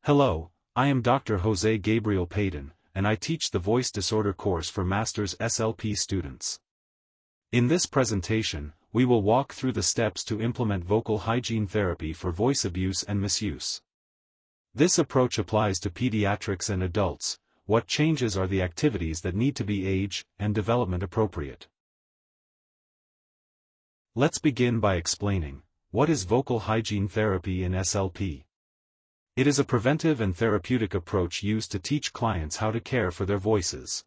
Hello, I am Dr. Jose Gabriel Padin, and I teach the Voice Disorder course for Master's SLP students. In this presentation, we will walk through the steps to implement vocal hygiene therapy for voice abuse and misuse. This approach applies to pediatrics and adults. What changes are the activities that need to be age and development appropriate. Let's begin by explaining, what is vocal hygiene therapy in SLP? It is a preventive and therapeutic approach used to teach clients how to care for their voices.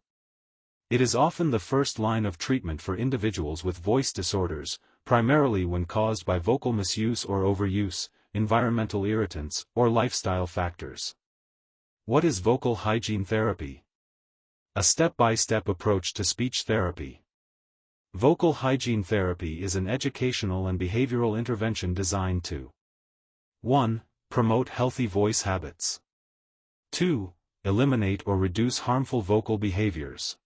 It is often the first line of treatment for individuals with voice disorders, primarily when caused by vocal misuse or overuse, environmental irritants, or lifestyle factors. What is vocal hygiene therapy? A step-by-step approach to speech therapy. Vocal hygiene therapy is an educational and behavioral intervention designed to 1. Promote healthy voice habits. 2. Eliminate or reduce harmful vocal behaviors.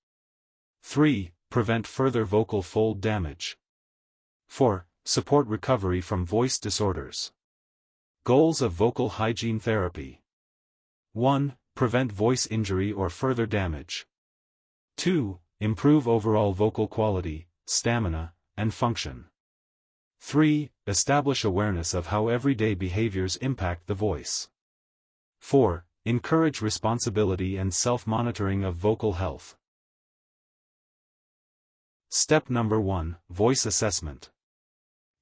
3. Prevent further vocal fold damage. 4. Support recovery from voice disorders. Goals of vocal hygiene therapy. 1. Prevent voice injury or further damage. 2. Improve overall vocal quality, stamina, and function. 3. Establish awareness of how everyday behaviors impact the voice. 4. Encourage responsibility and self-monitoring of vocal health. Step number 1. Voice assessment.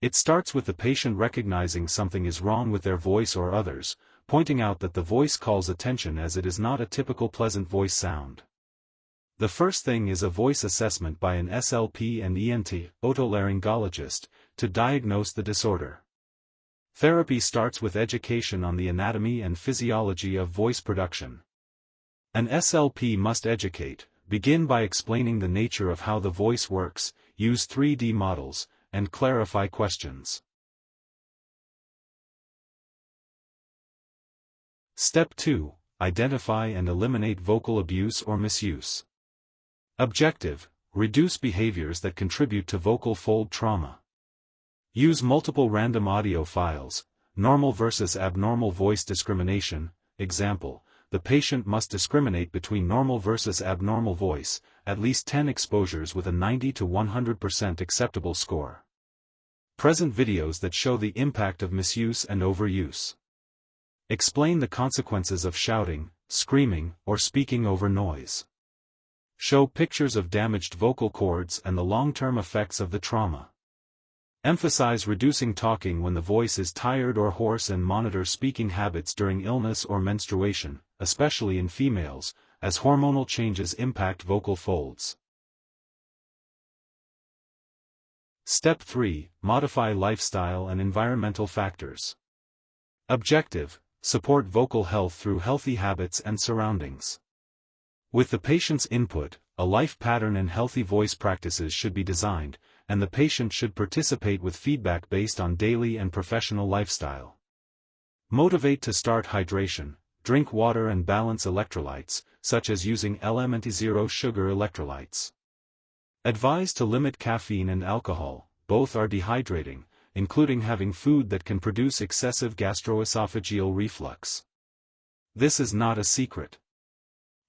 It starts with the patient recognizing something is wrong with their voice or others, pointing out that the voice calls attention as it is not a typical pleasant voice sound. The first thing is a voice assessment by an SLP and ENT, otolaryngologist, to diagnose the disorder. Therapy starts with education on the anatomy and physiology of voice production. An SLP must educate, begin by explaining the nature of how the voice works, use 3D models, and clarify questions. Step 2. Identify and eliminate vocal abuse or misuse. Objective: reduce behaviors that contribute to vocal fold trauma. Use multiple random audio files, normal versus abnormal voice discrimination. Example: the patient must discriminate between normal versus abnormal voice, at least 10 exposures with a 90 to 100% acceptable score. Present videos that show the impact of misuse and overuse. Explain the consequences of shouting, screaming, or speaking over noise. Show pictures of damaged vocal cords and the long-term effects of the trauma. Emphasize reducing talking when the voice is tired or hoarse and monitor speaking habits during illness or menstruation, especially in females, as hormonal changes impact vocal folds. Step 3. Modify lifestyle and environmental factors. Objective: support vocal health through healthy habits and surroundings. With the patient's input, a life pattern and healthy voice practices should be designed, and the patient should participate with feedback based on daily and professional lifestyle. Motivate to start hydration, drink water and balance electrolytes, such as using LMNT0 sugar electrolytes. Advise to limit caffeine and alcohol, both are dehydrating, including having food that can produce excessive gastroesophageal reflux. This is not a secret.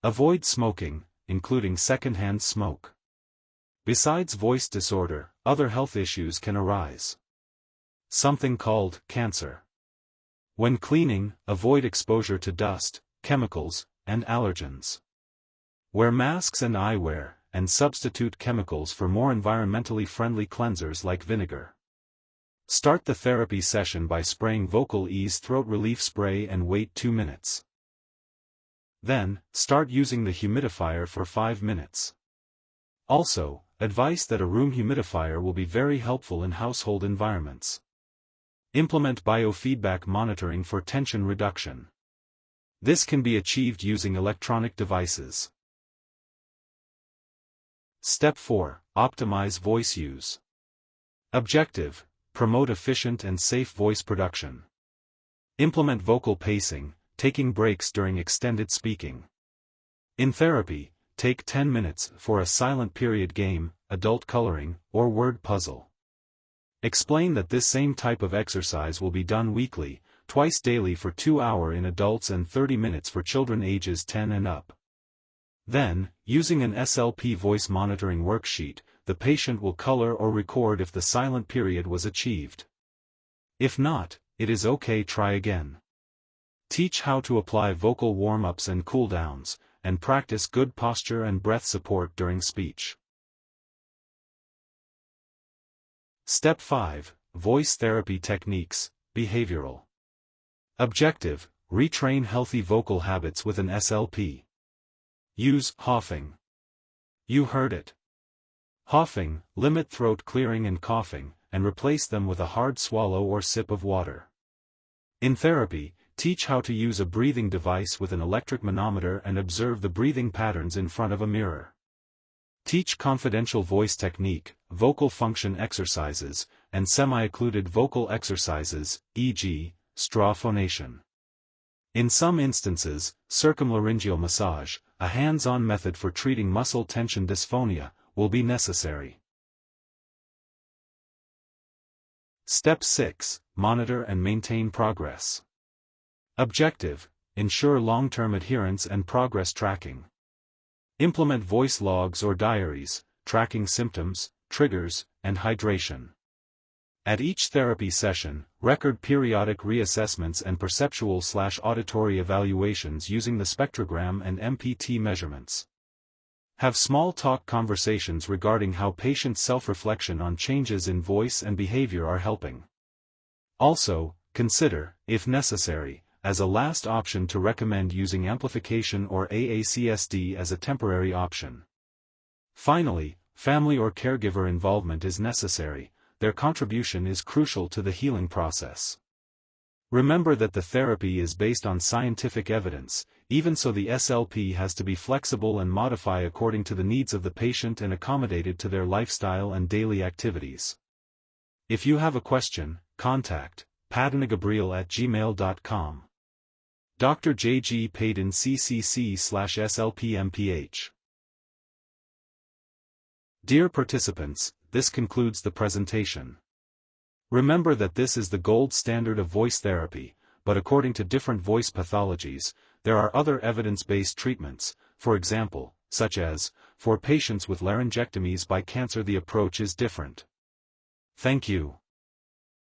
Avoid smoking, including secondhand smoke. Besides voice disorder, other health issues can arise. Something called cancer. When cleaning, avoid exposure to dust, chemicals, and allergens. Wear masks and eyewear, and substitute chemicals for more environmentally friendly cleansers like vinegar. Start the therapy session by spraying Vocal Ease throat relief spray and wait 2 minutes. Then, start using the humidifier for 5 minutes. Also, advice that a room humidifier will be very helpful in household environments. Implement biofeedback monitoring for tension reduction. This can be achieved using electronic devices. Step 4. Optimize voice use. Objective: promote efficient and safe voice production. Implement vocal pacing, taking breaks during extended speaking. In therapy, take 10 minutes for a silent period game, adult coloring, or word puzzle. Explain that this same type of exercise will be done weekly, twice daily for 2 hours in adults and 30 minutes for children ages 10 and up. Then, using an SLP voice monitoring worksheet, the patient will color or record if the silent period was achieved. If not, it is okay, try again. Teach how to apply vocal warm-ups and cool-downs, and practice good posture and breath support during speech. Step 5. Voice Therapy Techniques, Behavioral. Objective: retrain healthy vocal habits with an SLP. Use coughing. You heard it. Coughing, limit throat clearing and coughing, and replace them with a hard swallow or sip of water. In therapy, teach how to use a breathing device with an electric manometer and observe the breathing patterns in front of a mirror. Teach confidential voice technique, vocal function exercises, and semi-occluded vocal exercises, e.g., straw phonation. In some instances, circumlaryngeal massage, a hands-on method for treating muscle tension dysphonia, will be necessary. Step 6. Monitor and maintain progress. Objective: ensure long-term adherence and progress tracking. Implement voice logs or diaries, tracking symptoms, triggers, and hydration. At each therapy session, record periodic reassessments and perceptual/auditory evaluations using the spectrogram and MPT measurements. Have small talk conversations regarding how patient self-reflection on changes in voice and behavior are helping. Also, consider, if necessary, as a last option to recommend using amplification or AACSD as a temporary option. Finally, family or caregiver involvement is necessary. Their contribution is crucial to the healing process. Remember that the therapy is based on scientific evidence, even so the SLP has to be flexible and modify according to the needs of the patient and accommodated to their lifestyle and daily activities. If you have a question, contact padin@gmail.com. Dr. J.G. Padin CCC/SLPMPH. Dear participants, this concludes the presentation. Remember that this is the gold standard of voice therapy, but according to different voice pathologies, there are other evidence-based treatments, for example, such as, for patients with laryngectomies by cancer the approach is different. Thank you.